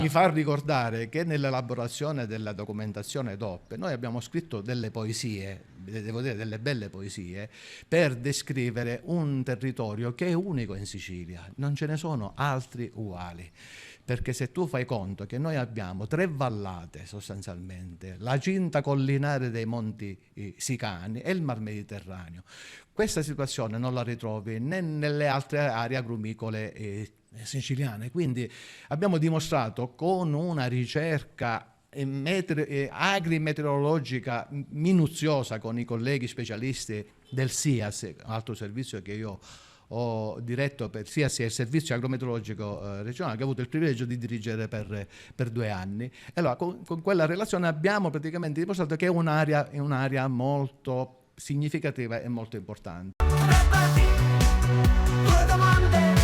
Mi fa ricordare che nell'elaborazione della documentazione DOP noi abbiamo scritto delle poesie, devo dire delle belle poesie, per descrivere un territorio che è unico in Sicilia, non ce ne sono altri uguali. Perché se tu fai conto che noi abbiamo 3 vallate sostanzialmente, la cinta collinare dei Monti Sicani e il Mar Mediterraneo, questa situazione non la ritrovi né nelle altre aree agrumicole siciliane. Quindi abbiamo dimostrato con una ricerca agrimeteorologica minuziosa con i colleghi specialisti del SIAS, altro servizio che io ho diretto per SIAS, il servizio agrometeorologico regionale, che ho avuto il privilegio di dirigere per 2 anni. E allora con quella relazione abbiamo praticamente dimostrato che è un'area molto significativa e molto importante. Due domande,